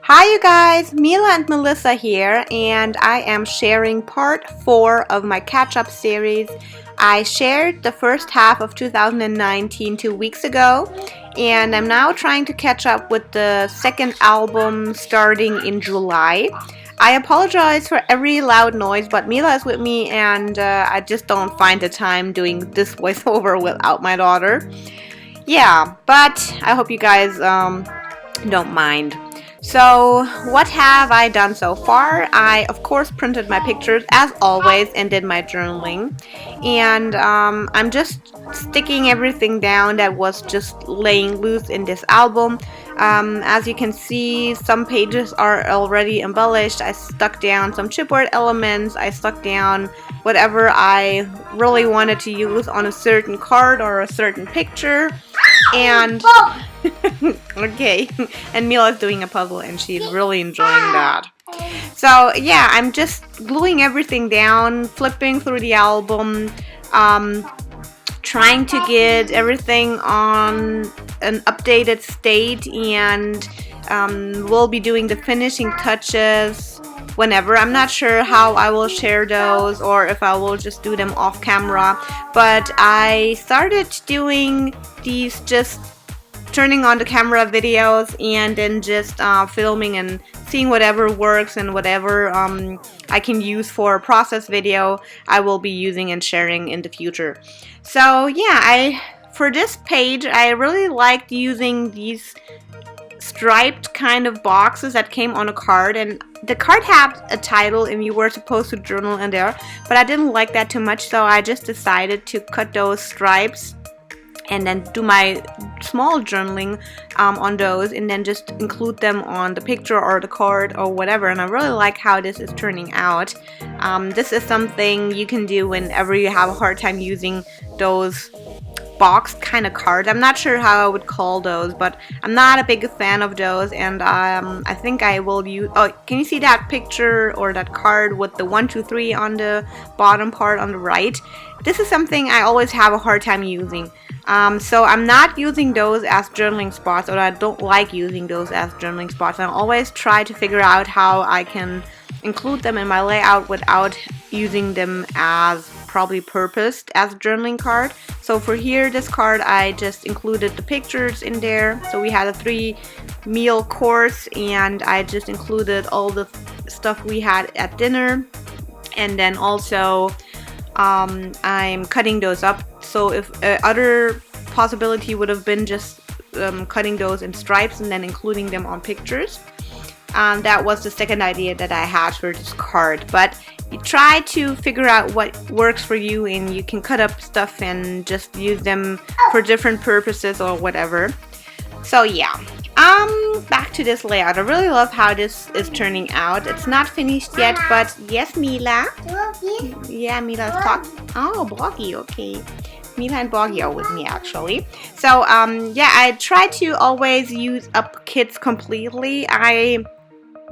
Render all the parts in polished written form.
Hi you guys, Mila and Melissa here, and I am sharing part 4 of my catch-up series. I shared the first half of 2019 2 weeks ago, and I'm now trying to catch up with the second album starting in July. I apologize for every loud noise, but Mila is with me and I just don't find the time doing this voiceover without my daughter. Yeah, but I hope you guys don't mind. So what have I done so far? I of course printed my pictures as always and did my journaling, and I'm just sticking everything down that was just laying loose in this album. As you can see, some pages are already embellished. I stuck down some chipboard elements. I stuck down whatever I really wanted to use on a certain card or a certain picture. And okay, and Mila's doing a puzzle and she's really enjoying that. So yeah, I'm just gluing everything down, flipping through the album, trying to get everything on an updated state, and we'll be doing the finishing touches whenever. I'm not sure how I will share those or if I will just do them off camera, but I started doing these just turning on the camera videos and then just filming and seeing whatever works and whatever I can use for a process video I will be using and sharing in the future. So yeah, for this page I really liked using these striped kind of boxes that came on a card, and the card had a title and you were supposed to journal in there, but I didn't like that too much, so I just decided to cut those stripes and then do my small journaling on those and then just include them on the picture or the card or whatever, and I really like how this is turning out. This is something you can do whenever you have a hard time using those boxed kind of cards. I'm not sure how I would call those, but I'm not a big fan of those, and I think I will use, oh, can you see that picture or that card with the 1, 2, 3 on the bottom part on the right? This is something I always have a hard time using. So I'm not using those as journaling spots, or I don't like using those as journaling spots. I always try to figure out how I can include them in my layout without using them as probably purposed as a journaling card. So for here, this card, I just included the pictures in there. So we had a 3-meal course and I just included all the stuff we had at dinner, and then also I'm cutting those up. So if other possibility would have been just cutting those in stripes and then including them on pictures. That was the second idea that I had for this card, but you try to figure out what works for you, and you can cut up stuff and just use them for different purposes or whatever. So yeah, back to this layout. I really love how this is turning out. It's not finished yet, but yes, Mila. Yeah, Mila's talking. Oh, Boggy, okay. Mila and Boggy are with me actually. So yeah, I try to always use up kits completely. I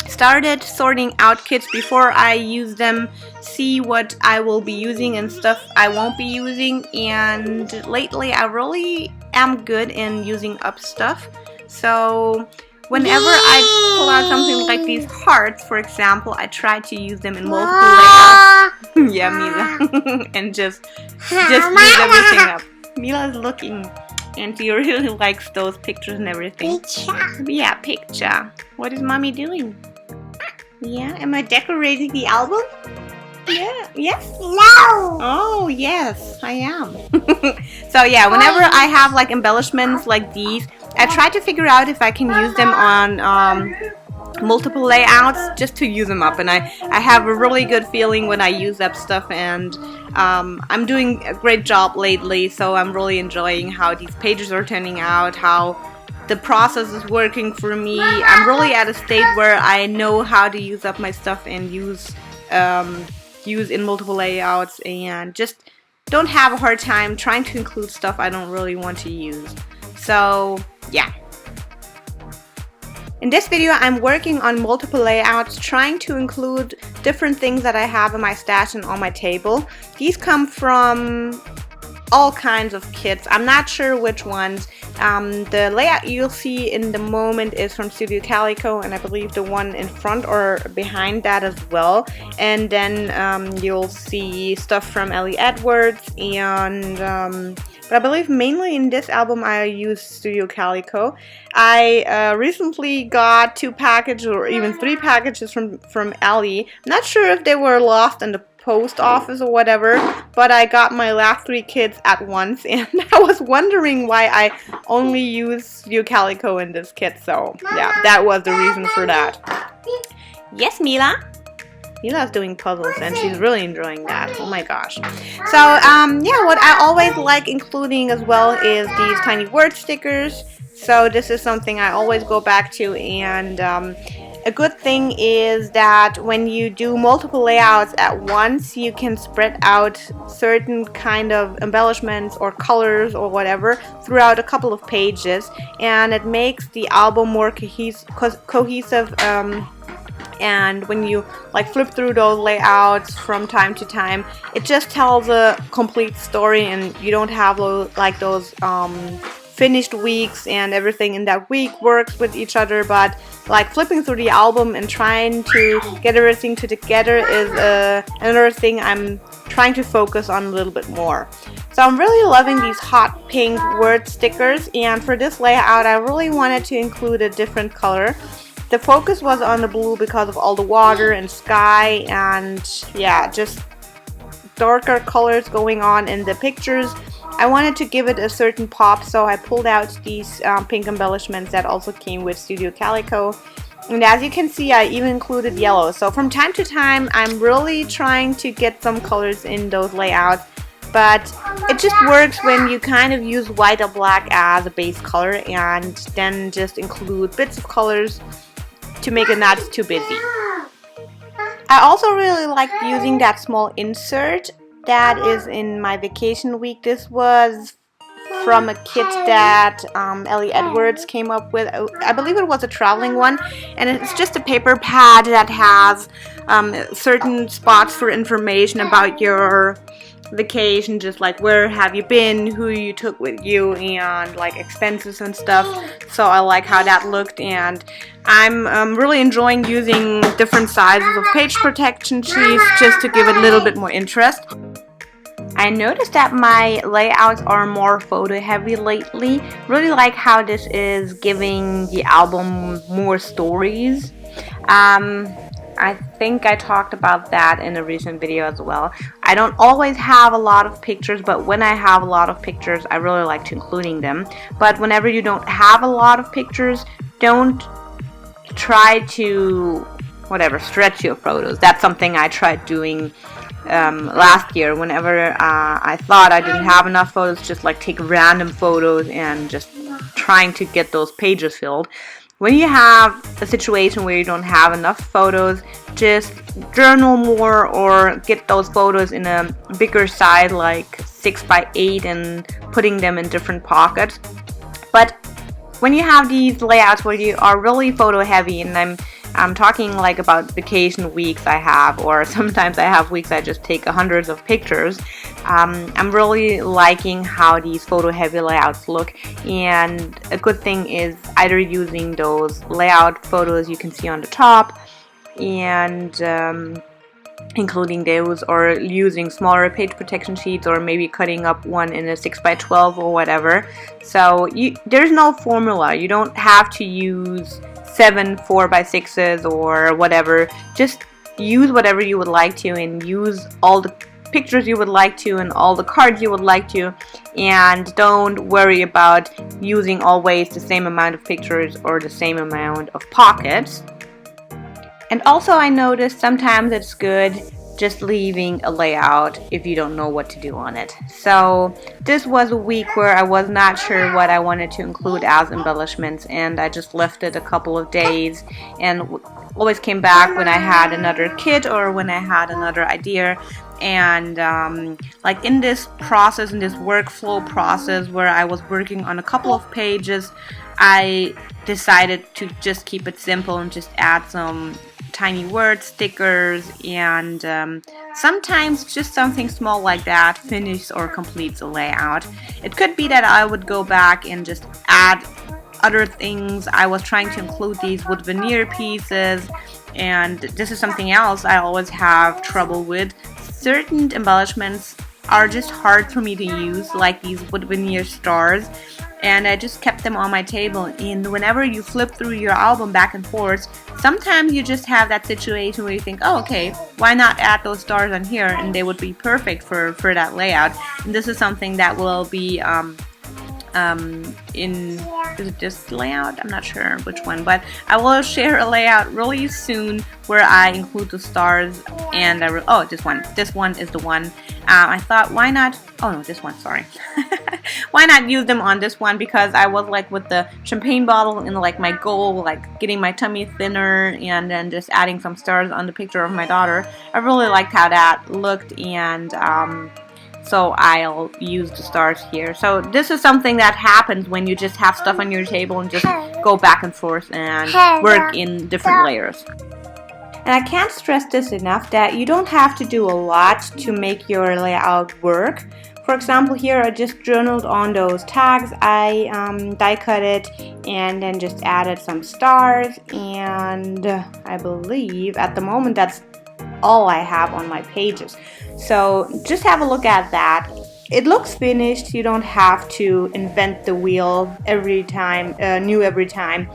started sorting out kits before I use them, see what I will be using and stuff I won't be using, and lately I really am good in using up stuff. So whenever I pull out something like these hearts, for example, I try to use them in multiple layouts. Yeah, Mila. And just use everything up. Mila's looking and she really likes those pictures and everything. Picture. Yeah, picture. What is mommy doing? Yeah, am I decorating the album? Yeah, yes? No! Oh, yes, I am. So yeah, whenever I have like embellishments like these, I try to figure out if I can use them on multiple layouts just to use them up, and I have a really good feeling when I use up stuff, and I'm doing a great job lately, so I'm really enjoying how these pages are turning out, how the process is working for me. I'm really at a state where I know how to use up my stuff and use in multiple layouts, and just don't have a hard time trying to include stuff I don't really want to use. So yeah. In this video, I'm working on multiple layouts, trying to include different things that I have in my stash and on my table. These come from all kinds of kits. I'm not sure which ones. The layout you'll see in the moment is from Studio Calico, and I believe the one in front or behind that as well. And then you'll see stuff from Ellie Edwards, and but I believe mainly in this album I used Studio Calico. I recently got 2 packages or even 3 packages from Ellie. I'm not sure if they were lost in the post office or whatever, but I got my last 3 kits at once, and I was wondering why I only use Studio Calico in this kit. So yeah, that was the reason for that. Yes, Mila? Mila's doing puzzles and she's really enjoying that. Oh my gosh. So yeah, what I always like including as well is these tiny word stickers. So this is something I always go back to, and a good thing is that when you do multiple layouts at once, you can spread out certain kind of embellishments or colors or whatever throughout a couple of pages, and it makes the album more cohesive. And when you like flip through those layouts from time to time, it just tells a complete story, and you don't have those finished weeks and everything in that week works with each other. But like flipping through the album and trying to get everything together is another thing I'm trying to focus on a little bit more. So I'm really loving these hot pink word stickers, and for this layout I really wanted to include a different color. The focus was on the blue because of all the water and sky, and yeah, just darker colors going on in the pictures. I wanted to give it a certain pop, so I pulled out these pink embellishments that also came with Studio Calico. And as you can see, I even included yellow. So from time to time, I'm really trying to get some colors in those layouts. But it just works when you kind of use white or black as a base color and then just include bits of colors to make it not too busy. I also really like using that small insert that is in my vacation week. This was from a kit that Ellie Edwards came up with. I believe it was a traveling one, and it's just a paper pad that has certain spots for information about your vacation, just like where have you been, who you took with you, and like expenses and stuff. So I like how that looked, and I'm really enjoying using different sizes of page protection sheets just to give it a little bit more interest. I noticed that my layouts are more photo heavy lately. Really like how this is giving the album more stories. I think I talked about that in a recent video as well. I don't always have a lot of pictures, but when I have a lot of pictures, I really like to including them. But whenever you don't have a lot of pictures, don't try to, stretch your photos. That's something I tried doing last year. Whenever I thought I didn't have enough photos, just like take random photos and just trying to get those pages filled. When you have a situation where you don't have enough photos, just journal more or get those photos in a bigger size, like 6x8, and putting them in different pockets. But when you have these layouts where you are really photo heavy, and I'm talking like about vacation weeks I have, or sometimes I have weeks I just take hundreds of pictures. I'm really liking how these photo heavy layouts look, and a good thing is either using those layout photos you can see on the top and including those, or using smaller page protection sheets, or maybe cutting up one in a 6x12 or whatever. So there's no formula. You don't have to use 7 4x6s or whatever. Just use whatever you would like to, and use all the pictures you would like to and all the cards you would like to, and don't worry about using always the same amount of pictures or the same amount of pockets. And also I noticed sometimes it's good just leaving a layout if you don't know what to do on it. So this was a week where I was not sure what I wanted to include as embellishments, and I just left it a couple of days and always came back when I had another kit or when I had another idea. And like in this process, in this workflow process where I was working on a couple of pages, I decided to just keep it simple and just add some tiny word stickers, and sometimes just something small like that finishes or completes a layout. It could be that I would go back and just add other things. I was trying to include these wood veneer pieces, and this is something else I always have trouble with. Certain embellishments are just hard for me to use, like these wood veneer stars, and I just kept them on my table. And whenever you flip through your album back and forth, sometimes you just have that situation where you think, oh, okay, why not add those stars on here, and they would be perfect for that layout. And this is something that will be is it this layout? I'm not sure which one, but I will share a layout really soon where I include the stars, and oh, this one is the one. I thought, why not, oh no, this one, sorry. Why not use them on this one, because I was like with the champagne bottle and like my goal, like getting my tummy thinner and then just adding some stars on the picture of my daughter. I really liked how that looked, and so I'll use the stars here. So this is something that happens when you just have stuff on your table and just go back and forth and work in different layers. And I can't stress this enough that you don't have to do a lot to make your layout work. For example, here I just journaled on those tags. I die cut it and then just added some stars, and I believe at the moment that's all I have on my pages. So just have a look at that. It looks finished. You don't have to invent the wheel every time, new every time.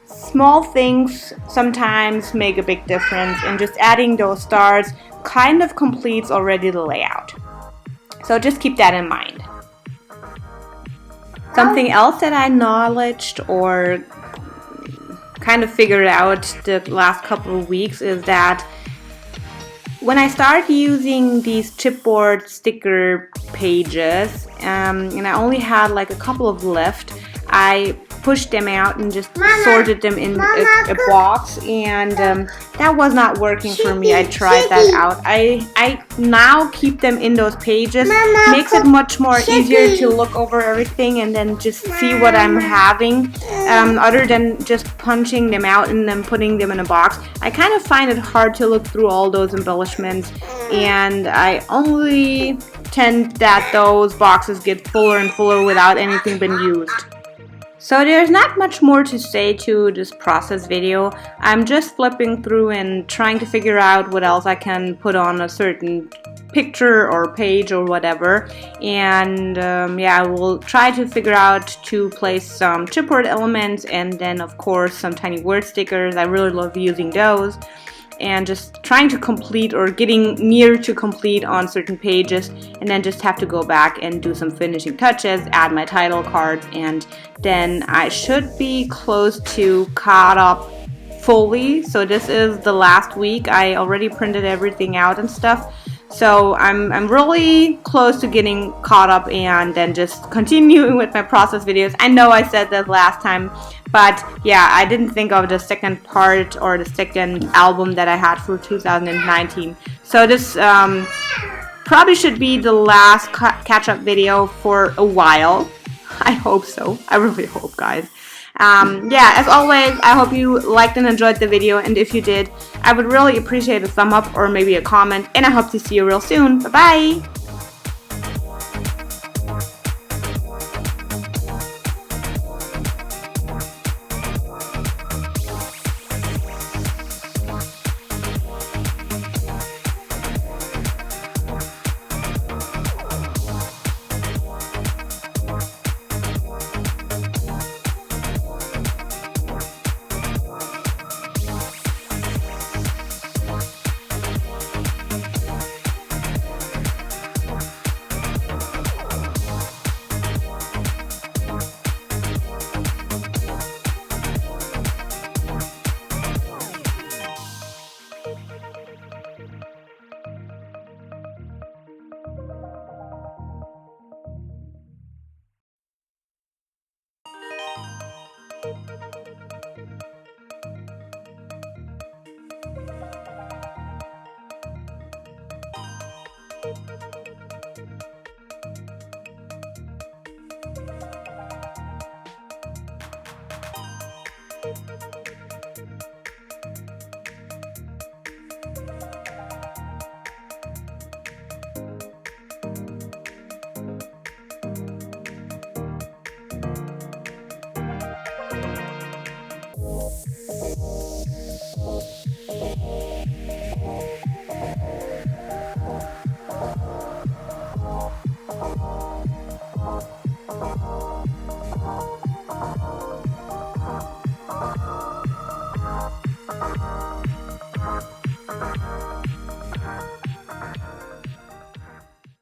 Small things sometimes make a big difference, and just adding those stars kind of completes already the layout. So just keep that in mind. Something else that I acknowledged or kind of figured out the last couple of weeks is that when I started using these chipboard sticker pages, and I only had like a couple of left, I pushed them out and just sorted them in a box, and that was not working for me. I tried that out. I now keep them in those pages. Makes it much more easier to look over everything and then just see what I'm having, other than just punching them out and then putting them in a box. I kind of find it hard to look through all those embellishments, and I only tend that those boxes get fuller and fuller without anything being used. So there's not much more to say to this process video. I'm just flipping through and trying to figure out what else I can put on a certain picture or page or whatever, and yeah, I will try to figure out to place some chipboard elements, and then of course some tiny word stickers. I really love using those, and just trying to complete or getting near to complete on certain pages, and then just have to go back and do some finishing touches, add my title cards, and then I should be close to caught up fully. So this is the last week. I already printed everything out and stuff, so I'm really close to getting caught up and then just continuing with my process videos. I know I said that last time, but yeah, I didn't think of the second part or the second album that I had for 2019. So this probably should be the last catch-up video for a while. I hope so. I really hope, guys. Yeah, as always, I hope you liked and enjoyed the video, and if you did, I would really appreciate a thumb up or maybe a comment, and I hope to see you real soon. Bye-bye!